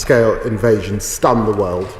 scale invasion stunned the world.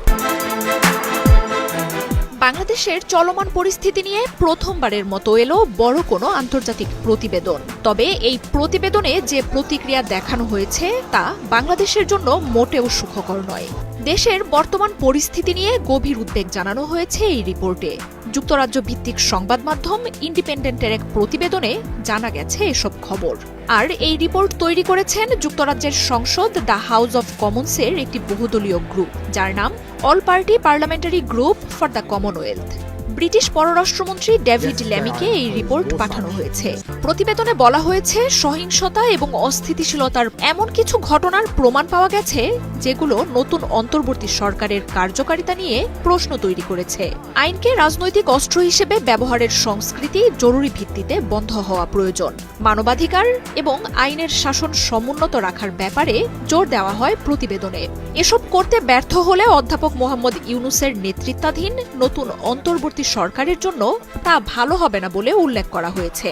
বাংলাদেশের চলমান পরিস্থিতি নিয়ে প্রথমবারের মতো এলো বড় কোনো আন্তর্জাতিক প্রতিবেদন। তবে এই প্রতিবেদনে যে প্রতিক্রিয়া দেখানো হয়েছে তা বাংলাদেশের জন্য মোটেও সুখকর নয়। দেশের বর্তমান পরিস্থিতি নিয়ে গভীর উদ্বেগ জানানো হয়েছে এই রিপোর্টে। যুক্তরাজ্য ভিত্তিক সংবাদ মাধ্যম ইন্ডিপেন্ডেন্টের এক প্রতিবেদনে জানা গেছে এসব খবর। আর এই রিপোর্ট তৈরি করেছেন যুক্তরাজ্যের সংসদ দ্য হাউস অব কমন্সের একটি বহুদলীয় গ্রুপ, যার নাম all party parliamentary group for the Commonwealth. British পররাষ্ট্রমন্ত্রী ডেভিড ল্যামিকে এই রিপোর্ট পাঠানো হয়েছে। প্রতিবেদনে বলা হয়েছে, সহিংসতা এবং অস্থিতিশীলতার এমন কিছু ঘটনার প্রমাণ পাওয়া গেছে যেগুলো নতুন অন্তর্বর্তী সরকারের কার্যকারিতা নিয়ে প্রশ্ন তৈরি করেছে। আইনকে রাজনৈতিক অস্ত্র হিসেবে ব্যবহারের সংস্কৃতি জরুরি ভিত্তিতে বন্ধ হওয়া প্রয়োজন। মানবাধিকার এবং আইনের শাসন সমুন্নত রাখার ব্যাপারে জোর দেওয়া হয় প্রতিবেদনে। এসব করতে ব্যর্থ হলে অধ্যাপক মোহাম্মদ ইউনূসের নেতৃত্বাধীন নতুন অন্তর্বর্তী সরকারের জন্য তা ভালো হবে না বলে উল্লেখ করা হয়েছে।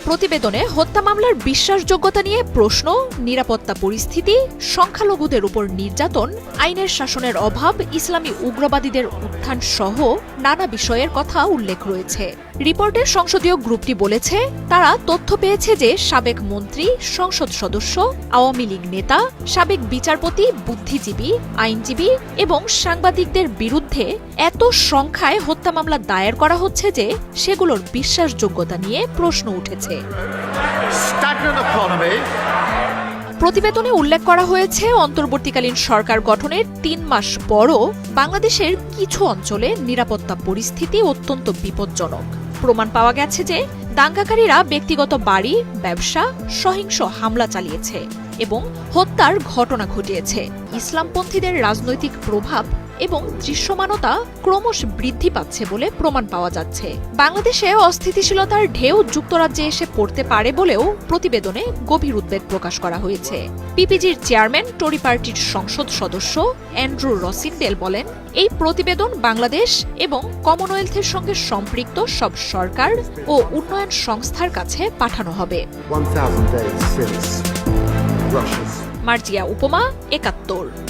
প্রতিবেদনে হত্যা মামলার বিশ্বাসযোগ্যতা নিয়ে প্রশ্ন, নিরাপত্তা পরিস্থিতি, সংখ্যালঘুদের উপর নির্যাতন, আইনের শাসনের অভাব, ইসলামী উগ্রবাদীদের উত্থান সহ নানা বিষয়ের কথা উল্লেখ রয়েছে। রিপোর্টের সংসদীয় গ্রুপটি বলেছে, তারা তথ্য পেয়েছে যে সাবেক মন্ত্রী, সংসদ সদস্য, আওয়ামী লীগ নেতা, সাবেক বিচারপতি, বুদ্ধিজীবী, আইনজীবী এবং সাংবাদিকদের বিরুদ্ধে এত সংখ্যায় হত্যা মামলা দায়ের করা হচ্ছে যে সেগুলোর বিশ্বাসযোগ্যতা নিয়ে প্রশ্ন উঠেছে। প্রতিবেদনে উল্লেখ করা হয়েছে, অন্তর্বর্তীকালীন সরকার গঠনের ৩ মাস পরও বাংলাদেশের কিছু অঞ্চলে নিরাপত্তা পরিস্থিতি অত্যন্ত বিপজ্জনক। প্রমাণ পাওয়া গেছে যে দাঙ্গাকারীরা ব্যক্তিগত বাড়ি, ব্যবসা, সহিংস হামলা চালিয়েছে এবং হত্যার ঘটনা ঘটিয়েছে। ইসলামপন্থীদের রাজনৈতিক প্রভাব এবং দৃশ্যমানতা ক্রমশ বৃদ্ধি পাচ্ছে বলে প্রমাণ পাওয়া যাচ্ছে। বাংলাদেশে অস্থিতিশীলতার ঢেউ যুক্তরাজ্যে এসে পড়তে পারে বলেও প্রতিবেদনে গভীর উদ্বেগ প্রকাশ করা হয়েছে। পিপিজির চেয়ারম্যান, টরি পার্টির সংসদ সদস্য অ্যান্ড্রু রসিনডেল বলেন, এই প্রতিবেদন বাংলাদেশ এবং কমনওয়েলথের সঙ্গে সম্পৃক্ত সব সরকার ও উন্নয়ন সংস্থার কাছে পাঠানো হবে। Days since Russia's মার্জিয়া উপমা, ৭১।